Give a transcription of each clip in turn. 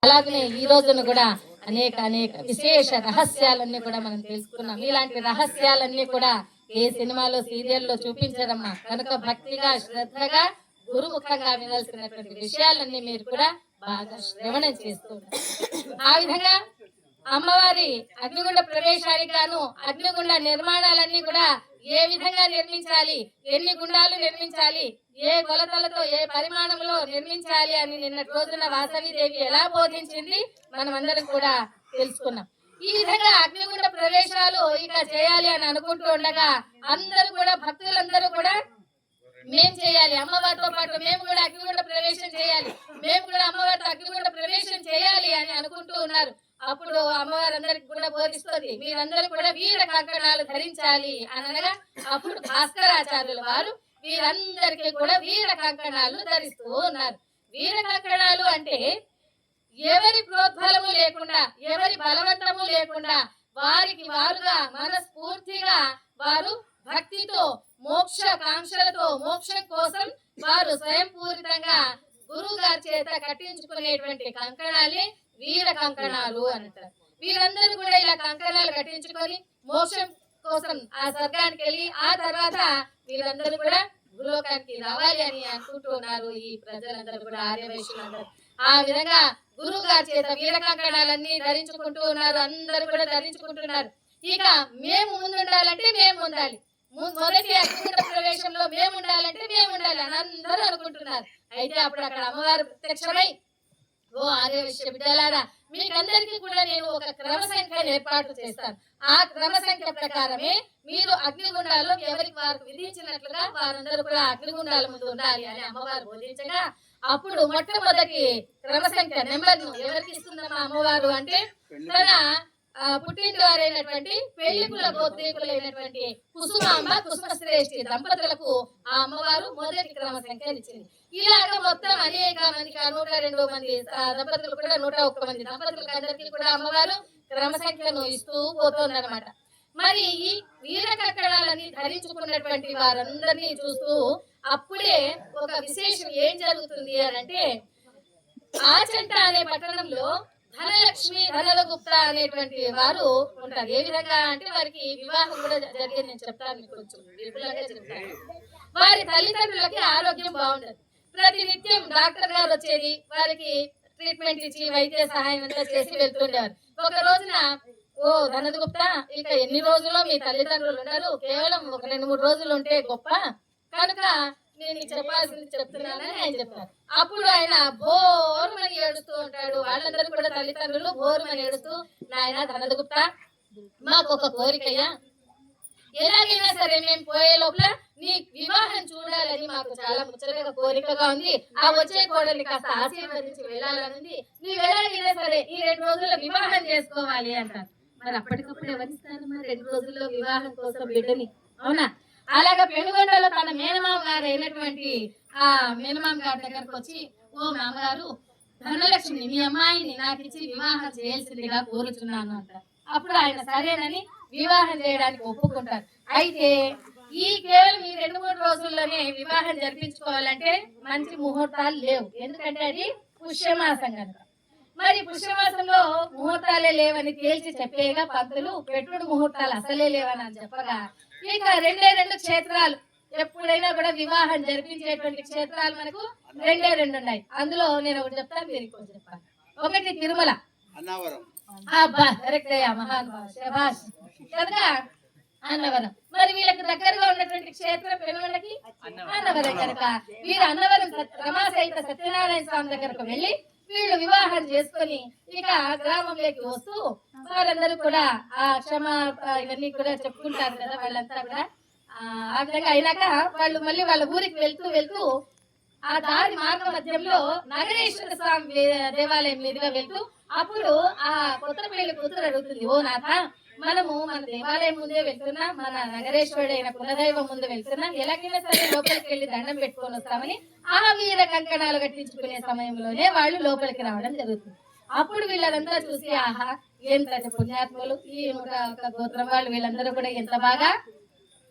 అలాగనే ఈ రోజున కూడా అనేక విశేష రహస్యాలన్నీ కూడా మనం తెలుసుకున్నాం. ఇలాంటి రహస్యాలన్నీ కూడా ఏ సినిమాలో సీరియల్లో చూపించడమ్మా. కనుక భక్తిగా శ్రద్ధగా గురుముఖంగా వినాల్సినటువంటి విషయాలన్నీ మీరు కూడా బాగా శ్రవణం చేస్తూ ఆ విధంగా అమ్మవారి అగ్నిగుండ ప్రవేశానికి గాను అగ్నిగుండ నిర్మాణాలన్నీ కూడా ఏ విధంగా నిర్మించాలి, ఎన్ని గుండాలు నిర్మించాలి, ఏ కొలతలతో ఏ పరిమాణంలో నిర్మించాలి అని నిన్నటి రోజున వాసవిదేవి ఎలా బోధించింది మనం అందరం కూడా తెలుసుకున్నాం. ఈ విధంగా అగ్నిగుండ ప్రవేశాలు ఇక చేయాలి అని అనుకుంటూ ఉండగా అందరూ కూడా భక్తులందరూ కూడా మేము చేయాలి, అమ్మవారితో పాటు మేము కూడా అగ్నిగుండ ప్రవేశం చేయాలి, మేము కూడా అమ్మవారితో అగ్నిగుండ ప్రవేశం చేయాలి అని అనుకుంటూ ఉన్నారు. అప్పుడు అమ్మవారు అందరికి కూడా బోధిస్తుంది, మీరందరూ కూడా వీర కంకణాలు ధరించాలి అనగా అప్పుడు భాస్కరాచార్యుల వారు వీరందరికీ కూడా వీర కంకణాలు ధరిస్తూ ఉన్నారు. వీర కంకణాలు అంటే ఎవరి ప్రోద్బలము లేకుండా, ఎవరి బలవంతము లేకుండా వారికి వారుగా మనస్ఫూర్తిగా వారు భక్తితో మోక్ష కాంక్షలతో మోక్షం కోసం వారు స్వయం పూరితంగా గురువు గారి చేత కట్టించుకునేటువంటి కంకణాలే వీర కంకణాలు అంటారు. వీరందరూ కూడా ఇలా కంకణాలు కట్టించుకొని మోక్షం కోసం ఆ స్వర్గానికి వెళ్ళి ఆ తర్వాత వీరందరూ కూడా గురులోకానికి రావాలి అని అనుకుంటూ ఉన్నారు ఈ ప్రజలందరూ కూడా, ఆర్యవైశ్యులందరూ. ఆ విధంగా గురువు గారి చేత వీర కంకణాలన్నీ ధరించుకుంటూ ఉన్నారు, అందరూ కూడా ధరించుకుంటున్నారు. ఇక మేము ముందుండాలంటే మేము ఉండాలి, మొదటి అగ్నిగుండ ప్రవేశంలో మేము ఉండాలంటే మేము ఉండాలి అని అందరూ అనుకుంటున్నారు. అయితే అప్పుడు అక్కడ అమ్మవారు ప్రత్యక్షమై, ఓ ఆర్యవైశ్య బిడ్డలారా, మీకందరికీ కూడా నేను ఒక క్రమ సంఖ్యను ఏర్పాటు చేస్తాను. ఆ క్రమ సంఖ్య ప్రకారమే మీరు అగ్నిగుండాల్లో ఎవరికి వారు విధించినట్లుగా వారందరూ కూడా అగ్నిగుండాల ముందు ఉండాలి అని అమ్మవారు బోధించగా, అప్పుడు మొట్టమొదటి క్రమ సంఖ్య నెంబర్ను ఎవరికి ఇస్తుందమ్మా అమ్మవారు అంటే తన పుట్టింటి వారైనటువంటి పెళ్లికుల గోత్రీకులైనటువంటి కుసుమాంబ కుసుమశ్రేష్ఠి దంపతులకు ఆ అమ్మవారు మొదటి క్రమ సంఖ్యను ఇచ్చింది. ఇలాగ మొత్తం అనేక మందికి 102 మంది దంపతులు కూడా 101 మంది దంపతులకు అందరికీ కూడా అమ్మవారు క్రమ సంఖ్యను ఇస్తూ పోతుందన్నమాట. మరి ఈ వీర కంకణాలని ధరించుకున్నటువంటి వారందరినీ చూస్తూ అప్పుడే ఒక విశేషం ఏం జరుగుతుంది అని అంటే, ఆచంట అనే పట్టణంలో ధనలక్ష్మి ధనలగుప్త అనేటువంటి వారు ఉంటారు. ఏ విధంగా అంటే వారికి వివాహం కూడా జరిగేది నేను చెప్తాను, మీకు కొంచెం విపులంగా చెప్తాను. వారి తల్లిదండ్రులకి ఆరోగ్యం బాగుండదు. ప్రతి నిత్యం డాక్టర్ గారు వచ్చేది, వారికి ట్రీట్మెంట్ ఇచ్చి వైద్య సహాయం అంతా చేసి వెళ్తుండేవారు. ఒక రోజున, ఓ ధనలగుప్త, ఇక ఎన్ని రోజుల్లో మీ తల్లిదండ్రులు ఉన్నారు, కేవలం ఒక 2-3 రోజులు ఉంటే గొప్ప, కనుక నేను చెప్పాల్సింది చెప్తున్నానని ఆయన చెప్పారు. అప్పుడు ఆయన బోరుమని ఏడుస్తూ ఉంటాడు. వాళ్ళందరూ కూడా తల్లిదండ్రులు బోరుమని ఏడుస్తూ, నాయన ధనలగుప్త, మాకు ఒక కోరికయ్యా, ఎలాగైనా సరే మేము పోయే లోపల నీ వివాహం చూడాలని మాకు చాలా ముచ్చటగా కోరికగా ఉంది. ఆ వచ్చే కోడల్ని కాస్త ఆశీర్వదించి వెళ్ళాలని ఉంది. నీవు ఎలాగైనా సరే ఈ 2 రోజుల్లో వివాహం చేసుకోవాలి అంటారు. మరి అప్పటికప్పుడు ఎవరిస్తారు మరి 2 రోజుల్లో వివాహం కోసం బిడ్డని? అవునా? అలాగా పెనుగొండలో తన మేనమామ గారు అయినటువంటి ఆ మేనమామ గారి దగ్గరకు వచ్చి, ఓ మామగారు, ధనలక్ష్మి మీ అమ్మాయిని నాకు ఇచ్చి వివాహం చేయాల్సిందిగా కోరుచున్నాను అంటారు. అప్పుడు ఆయన సరేనని వివాహం చేయడానికి ఒప్పుకుంటారు. అయితే ఈ కేవలం ఈ 2-3 రోజుల్లోనే వివాహం జరిపించుకోవాలంటే మంచి ముహూర్తాలు లేవు, ఎందుకంటే అది పుష్యమాసం కనుక. మరి పుష్యమాసంలో ముహూర్తాలే లేవని తేల్చి చెప్పేగా పంతులు పెట్టుడు ముహూర్తాలు అసలే లేవని చెప్పగా, ఇక 2 క్షేత్రాలు ఎప్పుడైనా కూడా వివాహం జరిపించేటువంటి క్షేత్రాలు మనకు 2 ఉన్నాయి. అందులో నేను ఒకటి చెప్తాను, మీరు ఇంకోటి చెప్పాలి. ఒకటి తిరుమల, అబ్బా కరెక్ట్ అయ్యా, మహానుభావ శభాష్ కదా, అన్నవరం. మరి వీళ్ళకి దగ్గరగా ఉన్నటువంటి క్షేత్రం పెనుగొండకి అన్నవరం కనుక వీరు అన్నవరం రమాసహిత సత్యనారాయణ స్వామి దగ్గరకు వెళ్ళి వీళ్ళు వివాహం చేసుకొని ఇక గ్రామంలోకి వస్తూ వారందరూ కూడా ఆ క్షమ ఇవన్నీ కూడా చెప్పుకుంటారు కదా వాళ్ళంతా కూడా. ఆ విధంగా అయినాక వాళ్ళు మళ్ళీ వాళ్ళ ఊరికి వెళ్తూ ఆ దారి మార్గ మధ్యంలో నగరేశ్వర స్వామి దేవాలయం మీదుగా వెళ్తూ అప్పుడు ఆ కొత్త పెళ్లి కూతురు అడుగుతుంది, ఓ నాథ, మనము మన దేవాలయం ముందే వెళ్తున్నా, మన నగరేశ్వరుడైన కులదైవం ముందు వెళ్తున్నా, ఎలాగైనా సరే లోపలికి వెళ్ళి దండం పెట్టుకొని వస్తామని ఆ వీర కంకణాలు కట్టించుకునే సమయంలోనే వాళ్ళు లోపలికి రావడం జరుగుతుంది. అప్పుడు వీళ్ళంతా చూసి, ఆహా ఎంత పుణ్యాత్ములు, ఈ ఒక గోత్రం వాళ్ళు వీళ్ళందరూ కూడా ఎంత బాగా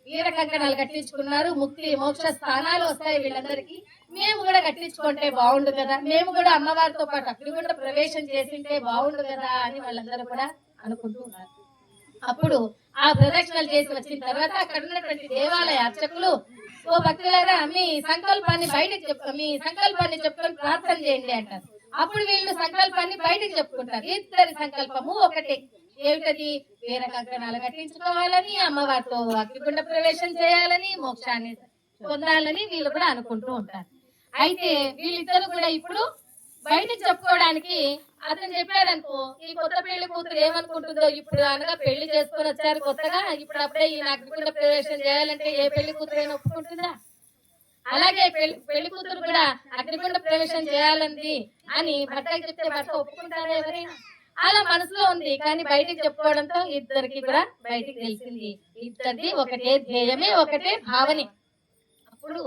వీర కంకణాలు కట్టించుకున్నారు, ముక్తి మోక్ష స్థానాలు వస్తాయి వీళ్ళందరికీ. మేము కూడా కట్టించుకుంటే బాగుండు కదా, మేము కూడా అమ్మవారితో పాటు అగ్నిగుండ ప్రవేశం చేసింటే బాగుండు కదా అని వాళ్ళందరూ కూడా అనుకుంటూ ఉన్నారు. అప్పుడు ఆ ప్రదక్షిణలు చేసి వచ్చిన తర్వాత అక్కడ ఉన్నటువంటి దేవాలయ అర్చకులు, ఓ భక్తులారా మీ సంకల్పాన్ని చెప్పుకొని ప్రార్థన చేయండి అంటారు. అప్పుడు వీళ్ళు సంకల్పాన్ని బయటకు చెప్పుకుంటారు. ఇద్దరి సంకల్పము ఒకటే. ఏమిటది? వీర కంకణాలు కట్టించుకోవాలని, అమ్మవారితో అగ్నిగుండ ప్రవేశం చేయాలని, మోక్షాన్ని పొందాలని వీళ్ళు కూడా అనుకుంటూ ఉంటారు. అయితే వీళ్ళిద్దరు కూడా ఇప్పుడు బయటకు చెప్పుకోవడానికి అతను చెప్పాడనుకో, ఈ కొత్త పెళ్లి కూతురు ఏమనుకుంటుందో, ఇప్పుడు అనగా పెళ్లి చేసుకొని వచ్చారు కొత్తగా, ఇప్పుడు అప్పుడే ఈ అగ్నిగుండ ప్రవేశం చేయాలంటే ఏ పెళ్లి కూతురైనా ఒప్పుకుంటుందా? అలాగే పెళ్లి కూతురు కూడా అగ్నిగుండ ప్రవేశం చేయాలంది అని భర్తకి చెప్తే భర్త ఒప్పుకుంటారా ఎవరైనా? అలా మనసులో ఉంది, కానీ బయటికి చెప్పుకోవడంతో ఇద్దరికి కూడా బయటికి తెలిసింది. ఇద్దరిది ఒకటే ధ్యేయమే, ఒకటే భావనే. అప్పుడు